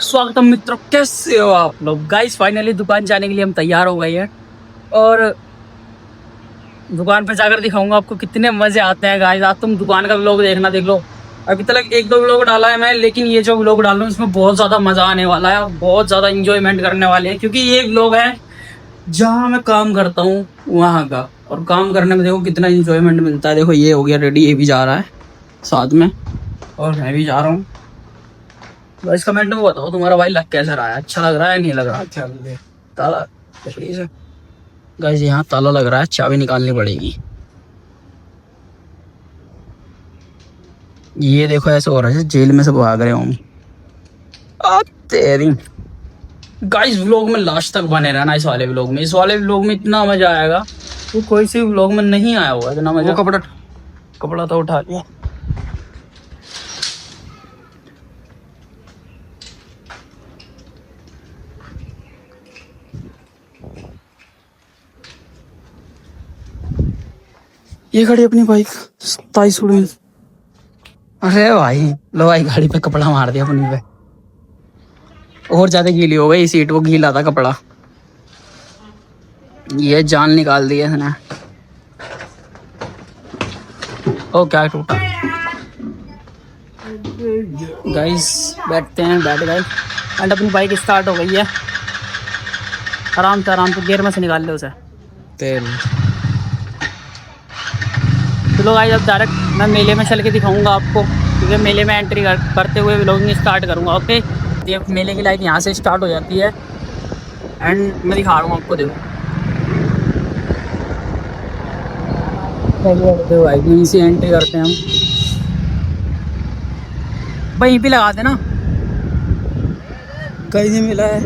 स्वागतम मित्रों, कैसे हो आप लोग। गाइस फाइनली दुकान जाने के लिए हम तैयार हो गए हैं और दुकान पे जाकर दिखाऊंगा आपको कितने मजे आते हैं। गाइस आज तुम दुकान का व्लॉग देखना, देख लो। अभी तक एक दो व्लॉग डाला है मैं, लेकिन ये जो व्लॉग डाल रहा हूँ इसमें बहुत ज्यादा मजा आने वाला है, बहुत ज्यादा इंजॉयमेंट करने वाले हैं, क्योंकि ये व्लॉग है जहाँ मैं काम करता हूँ वहाँ का। और काम करने में देखो कितना इंजॉयमेंट मिलता है। देखो ये हो गया रेडी, ये भी जा रहा है साथ में और मैं भी जा रहा हूँ। गाइस कमेंट में बताओ तुम्हारा भाई लग कैसा रहा है, अच्छा लग रहा है नहीं लग रहा। अच्छा ताला गाइस यहाँ ताला लग रहा है, चाबी निकालनी पड़ेगी। ये देखो ऐसे हो रहा है जेल में से भाग रहे हो। तेरी गाइस व्लॉग में लास्ट तक बने रहना। इस वाले व्लॉग में, इस वाले व्लॉग में इतना मजा आएगा तो कोई सी व्लॉग में नहीं आया होगा इतना मजा। कपड़ा तो उठा लिया। ये खड़ी अपनी बाइक 27 उड़ी। अरे भाई लो भाई, गाड़ी पे कपड़ा मार दिया अपनी पे, और ज्यादा गीली हो गई सीट, वो गीला था कपड़ा। ये जान निकाल दी है इसने। ओ क्या टूटा। गाइस बैठते हैं, बैठ गए एंड अपनी बाइक स्टार्ट हो गई है। आराम से गियर में से निकाल लो उसे तेल। चलो गाइस अब डायरेक्ट मैं मेले में चल के दिखाऊंगा आपको, क्योंकि मेले में एंट्री करते हुए व्लॉगिंग स्टार्ट करूंगा। ओके, ये मेले की लाइट यहाँ से स्टार्ट हो जाती है एंड मैं दिखा रहा हूँ आपको। देखो भाई यहीं से एंट्री करते हैं हम, वहीं पे लगा देना। कहीं नहीं मिला है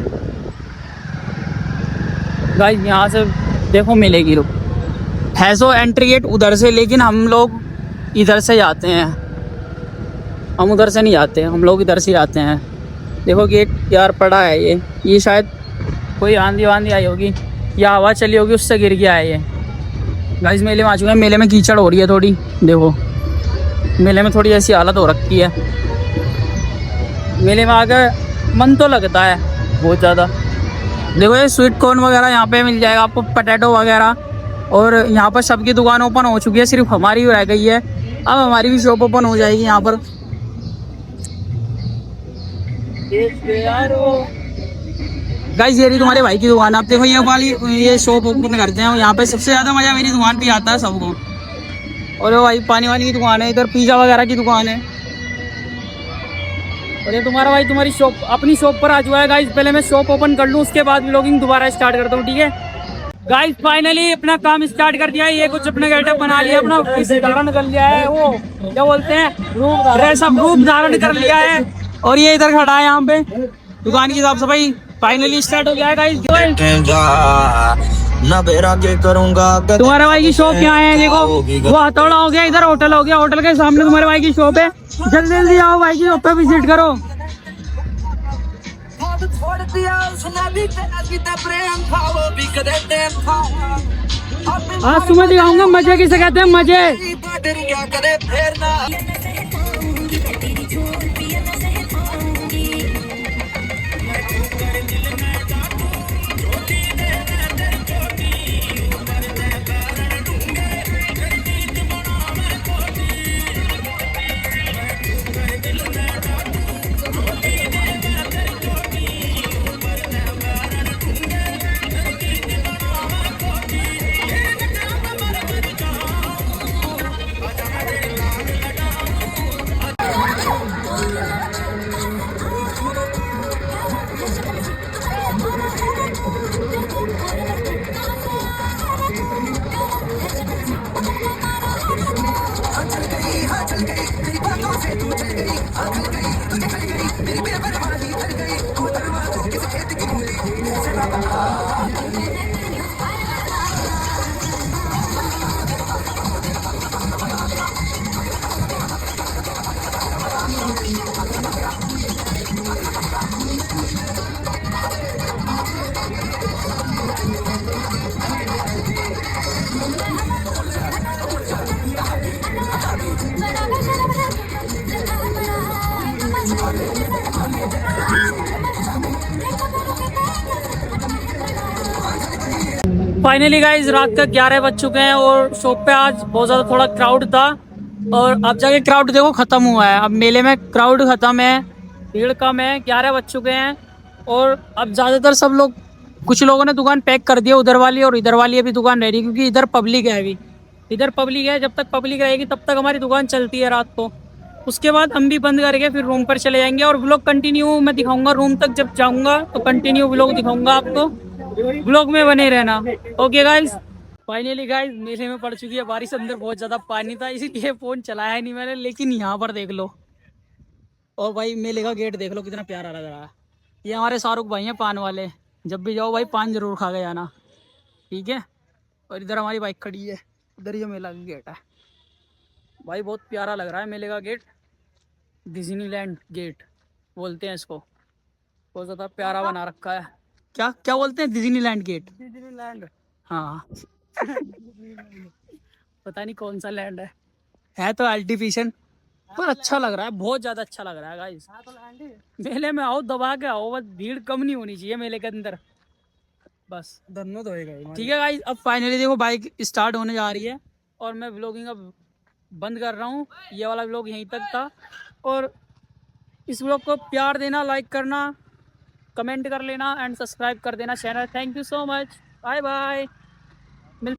गाइस, यहाँ से देखो मिलेगी। रुक है सो एंट्री गेट उधर से, लेकिन हम लोग इधर से जाते हैं। हम उधर से नहीं जाते, हम लोग इधर से जाते हैं। देखो गेट यार पड़ा है ये शायद कोई आंधी वांधी आई होगी या हवा चली होगी, उससे गिर गया है ये। गाइस मेले में आ चुके हैं। मेले में कीचड़ हो रही है थोड़ी, देखो मेले में थोड़ी ऐसी हालत हो रखी है। मेले में आकर मन तो लगता है बहुत ज़्यादा। देखो ये स्वीट कॉर्न वगैरह यहाँ पे मिल जाएगा आपको, पटेटो वगैरह। और यहाँ पर सबकी दुकान ओपन हो चुकी है, सिर्फ हमारी रह गई है। अब हमारी भी शॉप ओपन हो जाएगी यहाँ पर। गाइस ये रही तुम्हारे भाई की दुकान। आप देखो ये वाली, ये शॉप ओपन करते हैं यहाँ पे। सबसे ज़्यादा मज़ा मेरी दुकान पे आता है सबको। और भाई पानी वानी की दुकान है, इधर पिज़्ज़ा वगैरह की दुकान है। और ये तुम्हारा भाई तुम्हारी शॉप, अपनी शॉप पर आ चुका है। गाइस पहले मैं शॉप ओपन कर लूँ, उसके बाद व्लॉगिंग दोबारा स्टार्ट करता हूँ, ठीक है। गाइस फाइनली अपना काम स्टार्ट कर दिया है। ये कुछ अपने गेटअप बना लिया, अपना धारण कर लिया है, वो क्या बोलते हैं रूप धारण कर लिया है। और ये इधर खड़ा है यहाँ पे। दुकान की साफ सफाई फाइनली स्टार्ट हो गया है गाइस। तुम्हारे भाई की शॉप यहाँ है, देखो वो हथौड़ा हो गया, इधर होटल हो गया, होटल के सामने तुम्हारे भाई की शॉप है। जल्दी जल्दी आओ भाई की शॉप पे विजिट करो। आज तुम्हें दिखाऊंगा मजे किसे कहते हैं, मजे। फाइनली गाइस रात का 11 बज चुके हैं और शॉप पे आज बहुत ज़्यादा थोड़ा क्राउड था और अब जाके क्राउड देखो ख़त्म हुआ है। अब मेले में क्राउड ख़त्म है, भीड़ कम है, 11 बज चुके हैं और अब ज़्यादातर सब लोग, कुछ लोगों ने दुकान पैक कर दिया उधर वाली, और इधर वाली अभी दुकान रह रही क्योंकि इधर पब्लिक है। अभी इधर पब्लिक है, जब तक पब्लिक रहेगी तब तक हमारी दुकान चलती है रात को। उसके बाद हम भी बंद करके फिर रूम पर चले जाएंगे और व्लॉग कंटिन्यू मैं दिखाऊंगा। रूम तक जब जाऊंगा तो कंटिन्यू व्लॉग दिखाऊंगा आपको, व्लॉग में बने रहना। ओके गाइस, फाइनली गाइस मेले में पड़ चुकी है बारिश, अंदर बहुत ज्यादा पानी था इसीलिए फोन चलाया नहीं मैंने, लेकिन यहाँ पर देख लो। और भाई मेले का गेट देख लो कितना प्यारा लग रहा है। ये हमारे शाहरुख भाई हैं पान वाले, जब भी जाओ भाई पान जरूर खा के जाना, ठीक है। और इधर हमारी बाइक खड़ी है, इधर ये मेला का गेट है। भाई बहुत प्यारा लग रहा है मेले का गेट, डिज्नीलैंड गेट बोलते हैं इसको, बहुत ज़्यादा प्यारा बना रखा है। क्या क्या बोलते हैं, डिज्नीलैंड गेट, डिज्नीलैंड, हाँ। पता नहीं कौन सा लैंड है तो आर्टिफिशियल, पर अच्छा लग रहा है, बहुत ज़्यादा अच्छा लग रहा है गाइस। मेले में आओ, दबा के आओ, बस भीड़ कम नहीं होनी चाहिए मेले के अंदर, बस धन्यवाद होएगा। ठीक है गाइस, अब फाइनली देखो बाइक स्टार्ट होने जा रही है और मैं व्लॉगिंग अब बंद कर रहा हूँ। ये वाला व्लॉग यहीं तक था और इस व्लॉग को प्यार देना, लाइक करना, कमेंट कर लेना एंड सब्सक्राइब कर देना channel. Thank you so much, bye bye.